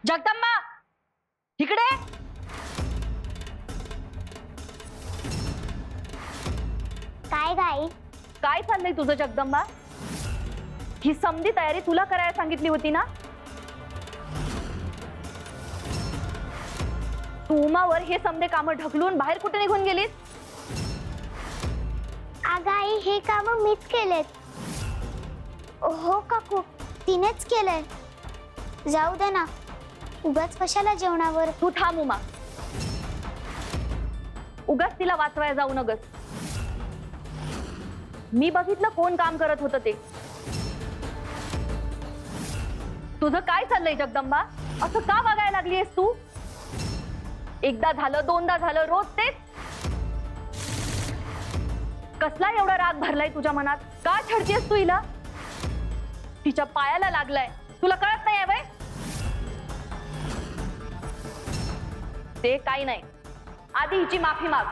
जगदंबा इकडे. काय गाई? काय चाललंय तुझं जगदंबा? ही समधी तयारी तुला करायला सांगितली होती ना? तू उमावर हे समधे कामं ढकलून बाहेर कुठे निघून गेलीस? आगाई हे काम मीच केलेत. हो काकू, तिनेच केलंय. जाऊ दे ना, उगाच कशाला जेवणावर. तू थांब उमा, उगाच तिला वाचवायला जाऊ नगस. मी बघितलं कोण काम करत होतं ते. तुझं काय चाललंय जगदंबा? असं का वागायला लागलीयस तू? एकदा झालं, दोनदा झालं, रोज तेच. कसला एवढा राग भरलाय तुझ्या मनात? का छळतीयस तू हिला? तिच्या पायाला लागलाय, तुला कळत नाही वय? ते काही नाही, आधी हिची माफी माग.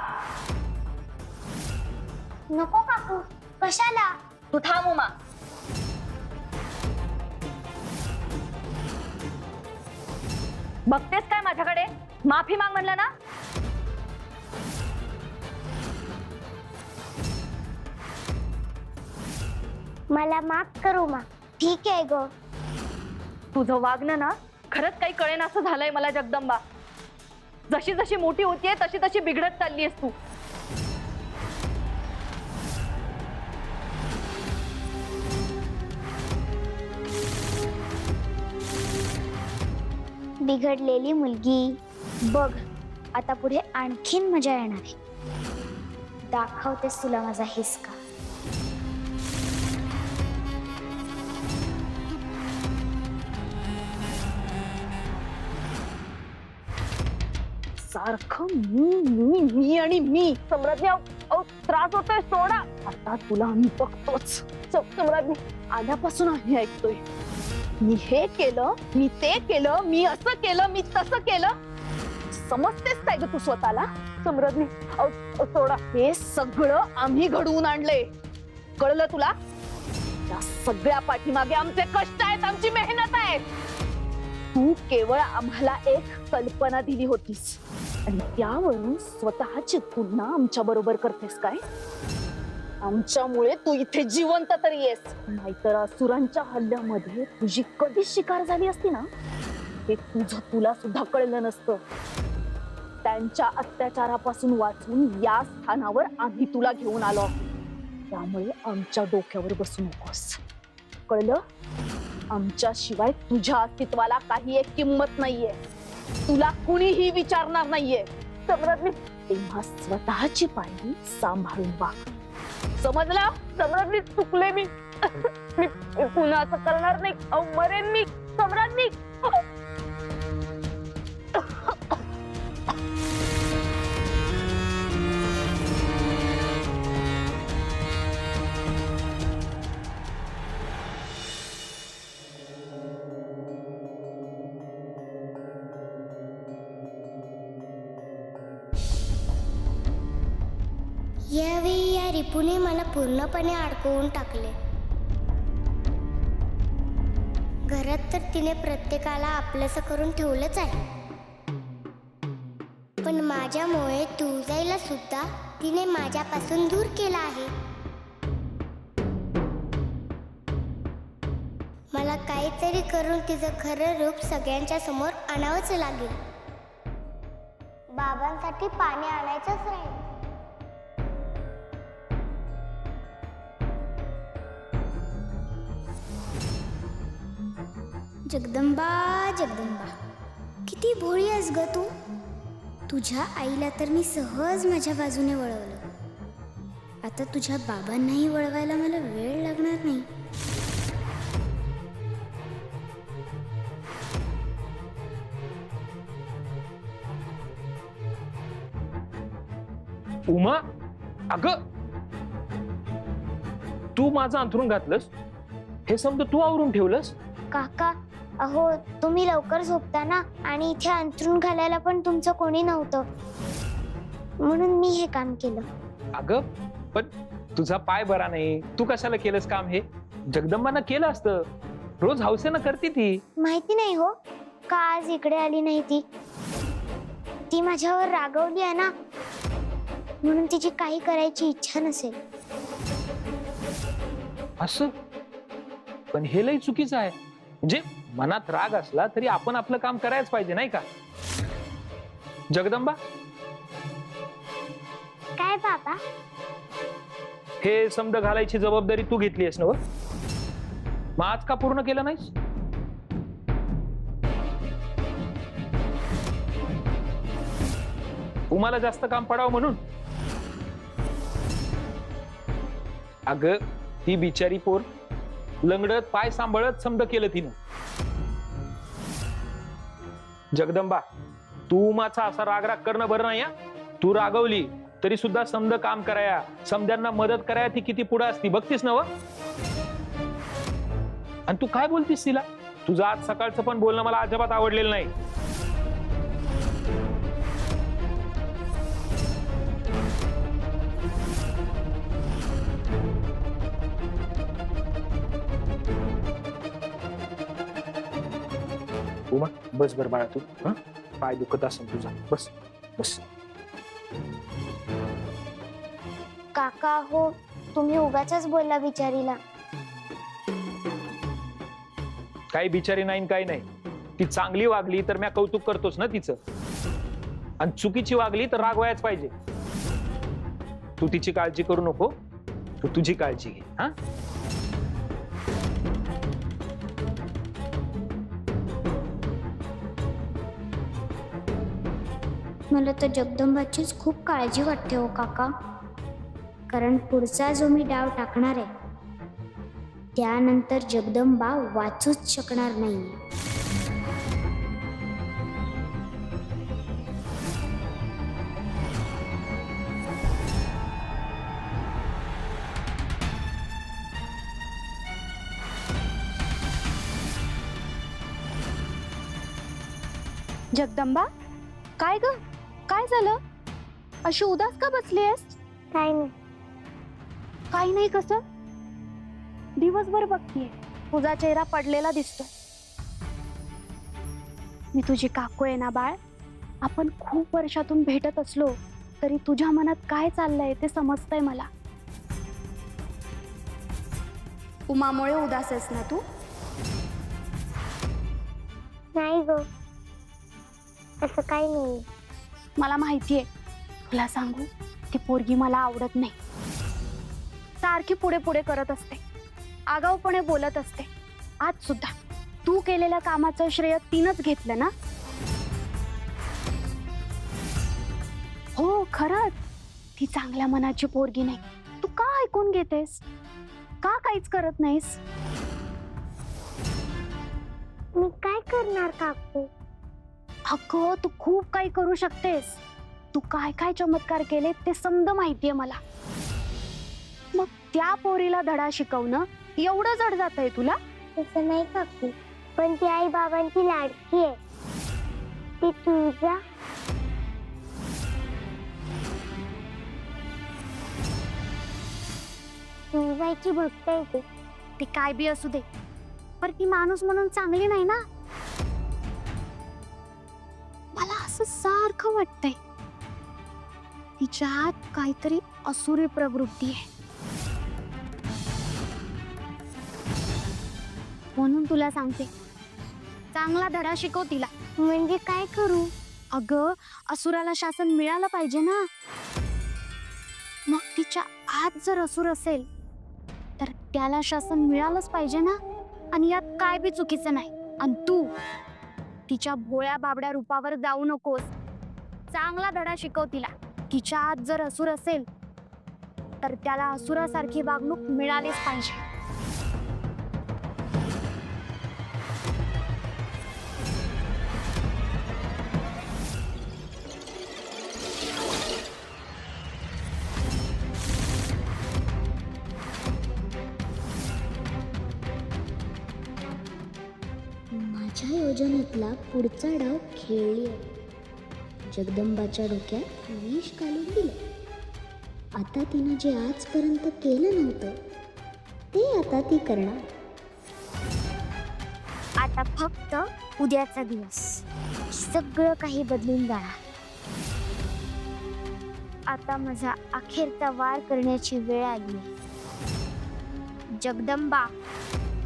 नको काकू, कशाला? तू थांब उमा. बघतेस काय माझ्याकडे? माफी माग म्हणलं ना. मला माफ करू मा. ठीक आहे ग. तुझं वागणं ना खरंच काही कळेन असं झालंय मला जगदंबा. जशी जशी मोठी होतीये तशी तशी बिघडत चाललीयस तू. बिघडलेली मुलगी. बघ आता पुढे आणखीन मजा येणार आहे. दाखवतेस तुला माझा हिसका. सारखं मी आणि मी. सम्राज्ञी त्रास होतोय, सोडा. आता तुला आम्ही बघतोच. सम्राज्ञी आल्यापासून आम्ही ऐकतोय. मी हे केलं, मी ते केलं, मी असं केलं, मी तसं केलं. समजतेस काय ग तू स्वतःला? सम्राज्ञी सोडा. हे सगळं आम्ही घडवून आणलंय, कळलं तुला? या सगळ्या पाठीमागे आमचे कष्ट आहेत, आमची मेहनत आहे. तू केवळ आम्हाला एक कल्पना दिली होतीस आणि त्यावरून स्वतःची तुलना आमच्या बरोबर करतेस काय? आमच्यामुळे तू इथे जिवंत तरी येस, नाहीतर असुरांच्या हल्ल्यामध्ये तुझी कधी शिकार झाली असती ना, हे तुझं तुला सुद्धा कळलं नसतं. त्यांच्या अत्याचारापासून वाचून या स्थानावर आम्ही तुला घेऊन आलो. त्यामुळे आमच्या डोक्यावर बसू नकोस, कळलं? आमच्या शिवाय तुझ्या अस्तित्वाला काही एक किंमत नाहीये. तुला कुणीही विचारणार नाहीये. सम्राज्ञी तेव्हा स्वतःची पायरी सांभाळून वाग, समजलं? सम्राज्ञी चुकले मी. मी पुन्हा असं करणार नाही. मरेन मी सम्राज्ञी. यावेळी या रिपूने मला पूर्णपणे अडकवून टाकले. घरात तर तिने प्रत्येकाला आपलंसं करून ठेवलंच आहे, पण माझ्यामुळे तुळजाईला सुद्धा तिने माझ्यापासून दूर केला आहे. मला काहीतरी करून तिचं खरं रूप सगळ्यांच्या समोर आणावंच लागेल. बाबांसाठी पाणी आणायचंच राहील. जगदंबा जगदंबा, किती भोळी आहेस ग तू. तुझ्या आईला तर मी सहज माझ्या बाजूने वळवलं. आता तुझ्या बाबांनाही वळवायला मला वेळ लागणार नाही. उमा, अगं तू माझं अंथरून घातलंस, हे समजा तू आवरून ठेवलंस. काका, अहो तुम्ही लवकर झोपता ना, आणि इथे अंथरूण घालायला पण तुमचं कोणी नव्हतं, म्हणून मी हे काम केलं. अगं पण तुझा पाय बरा नाही, तू कशाला केलंस काम? हे जगदंबानं केलं असतं, रोज हौसेनं करते ती. माहिती नाही हो, का आज इकडे आली नाही ती? ती माझ्यावर रागवली आहे ना, म्हणून तिची काही करायची इच्छा नसेल. असं पण हे लई चुकीचं आहे. म्हणजे मनात राग असला तरी आपण आपलं काम करायच पाहिजे नाही का? जगदंबा, काय बाबा? हे समद घालायची जबाबदारी तू घेतलीस ना व? मग आज का पूर्ण केलं नाहीस? तुम्हाला जास्त काम पडावं म्हणून? अगं ती बिचारी पोर लंगडत पाय सांभाळत समद केलं तिनं. जगदंबा, तू माझा असा राग करणं बरं नाही. तू रागवली तरी सुद्धा समद काम कराया, समद्यांना मदत कराया ती किती पुढे असती बघतीस ना व? आणि तू काय बोलतीस तिला? तुझं आज सकाळचं पण बोलणं मला अजिबात आवडलेलं नाही. उमा, बस बर बाळा तू. हं? पाय दुखत असेल तुझा. बस बस. काका हो, तुम्ही उगाचच बोलला बिचारीला. काही बिचारी नाही काही नाही. ती चांगली वागली तर मी कौतुक करतोच ना तिचं, आणि चुकीची वागली तर राग व्हायच पाहिजे. तू तिची काळजी करू नको, तू तुझी काळजी घे. हा, मला तर जगदंबाचीच खूप काळजी वाटते हो काका. कारण पुढचा जो मी डाव टाकणार आहे त्यानंतर जगदंबा वाचूच शकणार नाही. जगदंबा, काय ग? काय झालं? अशी उदास का बसलीयस? काय नाही. काही नाही कसं? दिवसभर बघतीये, तुझा चेहरा पडलेला दिसतोय. मी तुझी काकू आहे ना बाळ. आपण खूप वर्षातून भेटत असलो तरी तुझ्या मनात काय चाललंय ते समजतंय मला. उमामुळे उदास आहेस ना तू? नाही ग, असं काही नाही. मला माहितीये. तुला सांगू, ती पोरगी मला आवडत नाही. सारखी पुढे पुढे करत असते, आगाऊपणे बोलत असते. आज सुद्धा तू केलेल्या कामाचं श्रेय तिनंच घेतलं ना? हो खरंच, ती चांगल्या मनाची पोरगी नाही. तू का ऐकून घेतेस? का काहीच करत नाहीस? मी काय करणार काकू? अगं तू खूप काही करू शकतेस. तू काय काय चमत्कार केले ते समज माहितीये मला. मग त्या पोरीला धडा शिकवणं एवढं जड जातंय तुला? तसं नाही काकू, पण ती आई बाबांची लाडकी आहे. ती तुझ्या तुझ्याची भक्त आहे ती. ती काय बी असू दे, पण ती माणूस म्हणून चांगली नाही ना. मला असं सारखं वाटतंय तिच्यात काहीतरी असुरी प्रवृत्ती आहे. म्हणून तुला सांगते, चांगला धडा शिकव तिला. म्हणजे काय करू? अगं असुराला शासन मिळालं पाहिजे ना. मग तिच्या आत जर असुर असेल तर त्याला शासन मिळालंच पाहिजे ना. आणि यात काय बी चुकीचं नाही. आणि तू तिच्या भोळ्या बाबड्या रूपावर जाऊ नकोस. चांगला धडा शिकव तिला. तिच्या आत जर असुर असेल तर त्याला असुरासारखी वागणूक मिळालीच पाहिजे. माझ्या योजनेतला पुढचा डाव खेळली आहे. जगदंबाच्या डोक्यात विष घालून दिलं. आता तिनं जे आजपर्यंत केलं नव्हतं ते आता ती करणार. आता फक्त उद्याचा दिवस सगळं काही बदलून जाणार. आता माझा अखेरचा वार करण्याची वेळ आली. जगदंबा,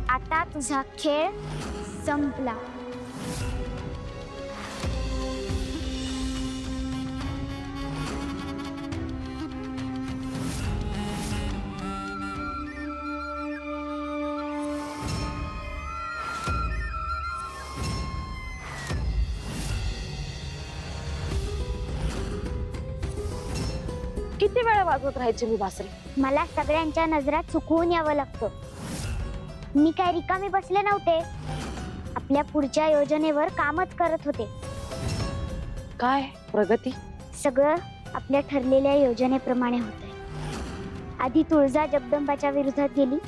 आता तुझा खेळ संपला. किती वेळा वाजवत राहायची मी बासरी? मला सगळ्यांच्या नजरात चुकवून यावं लागतं. मी काय रिकामी बसले नव्हते. आपल्या पुढच्या योजनेवर कामच करत होते. काय प्रगती? सगळं आपल्या ठरलेल्या योजनेप्रमाणे होतंय. आधी तुळजा जगदंबाच्या विरोधात गेली.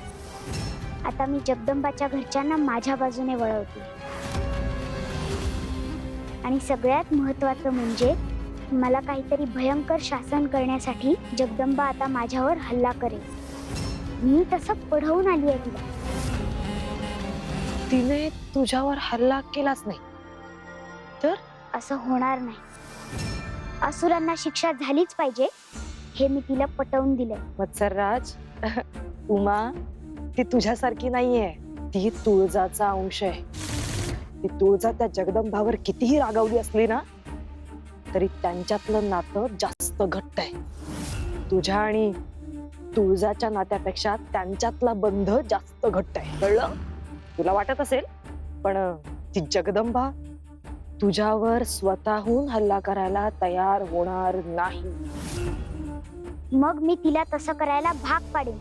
आता मी जगदंबाच्या घरच्यांना माझ्या बाजूने वळवते. आणि सगळ्यात महत्त्वाचं म्हणजे मला काहीतरी भयंकर शासन करण्यासाठी जगदंबा आता माझ्यावर हल्ला करेल. मी तसं पढवून आली आहे तिला. तिने तुझ्यावर हल्ला केलाच नाही तर? असं होणार नाही. असुरांना शिक्षा झालीच पाहिजे हे मी तिला पटवून दिलंय. मत्सरराज, उमा ती तुझ्यासारखी नाहीये. ती तुळजाचा अंश आहे. ती तुळजा त्या जगदंबावर कितीही रागावली असली ना तरी त्यांच्यातलं नातं जास्त घट्ट आहे. तुझ्या आणि तुळजाच्या नात्यापेक्षा त्यांच्यातला बंध जास्त घट्ट आहे. कळलं? तुला वाटत असेल पण ती जगदंबा तुझ्यावर स्वतःहून हल्ला करायला तयार होणार नाही. मग मी तिला तसं करायला भाग पाडेन.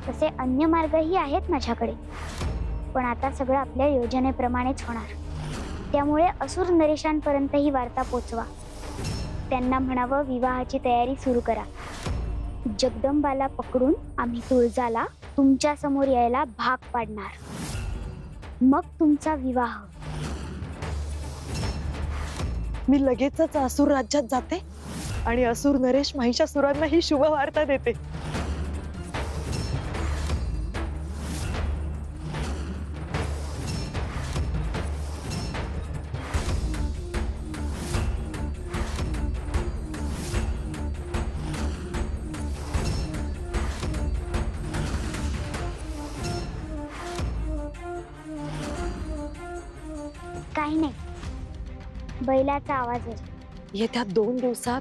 तसे अन्य मार्गही आहेत माझ्याकडे. पण आता सगळं आपल्या योजनेप्रमाणेच होणार. त्यामुळे असुर नरेशांपर्यंत ही वार्ता पोचवा. त्यांना म्हणावं विवाहाची तयारी सुरू करा. जगदंबाला पकडून आम्ही तुळजाला तुमच्या समोर यायला भाग पाडणार. मग तुमचा विवाह. मी लगेचच असुर राज्यात जाते आणि असुर नरेश महिषासुरांना ही शुभ वार्ता देते. काही नाही, बैलाचा आवाज आहे. येत्या 2 दिवसात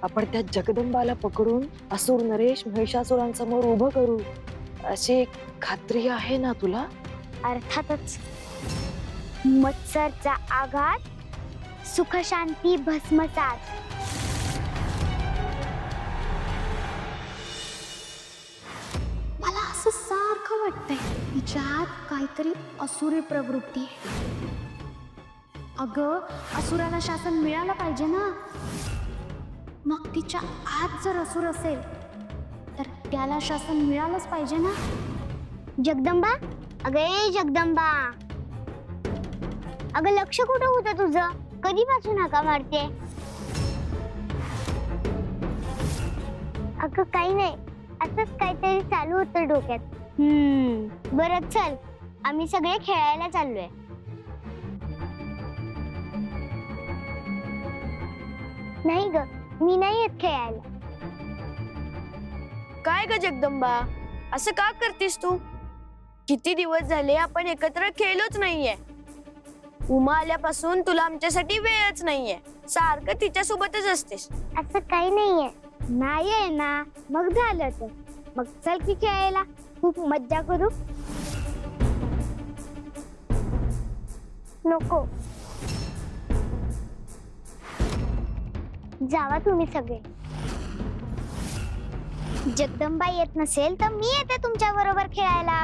आपण त्या जगदंबाला पकडून असुर नरेश महिषासुरांसमोर उभं करू अशी खात्री आहे ना तुला? अर्थातच. मत्सरचा आघात, सुखशांती भस्मसात. मला असं सारखं वाटतंय तिच्यात काहीतरी असुरी प्रवृत्ती आहे. अगं, असुराला शासन मिळालं पाहिजे ना. मग तिच्या आत जर असुर असेल तर त्याला शासन मिळालंच पाहिजे ना. जगदंबा, अगं ए जगदंबा, अगं लक्ष कुठं होतं तुझं? कधीपासून हाका मारते? अगं काही नाही, असंच काहीतरी चालू होतं डोक्यात. बरं चल, आम्ही सगळे खेळायला चाललोय. नाही ग, मी नाही येत खेळायला. काय ग जगदंबा, असं का करतेस तू? किती दिवस झाले आपण एकत्र खेळलोच नाहीये. उमा आल्यापासून तुला आमच्यासाठी वेळच नाहीये. सारखं तिच्या सोबतच असतेस. असं काही नाहीये. नाहीये ना, मग झालं तर. मग चल की खेळायला, खूप मज्जा करू. नको, जावा तुम्ही सगळे. जगदंबा येत नसेल तर मी येते तुमच्या बरोबर खेळायला.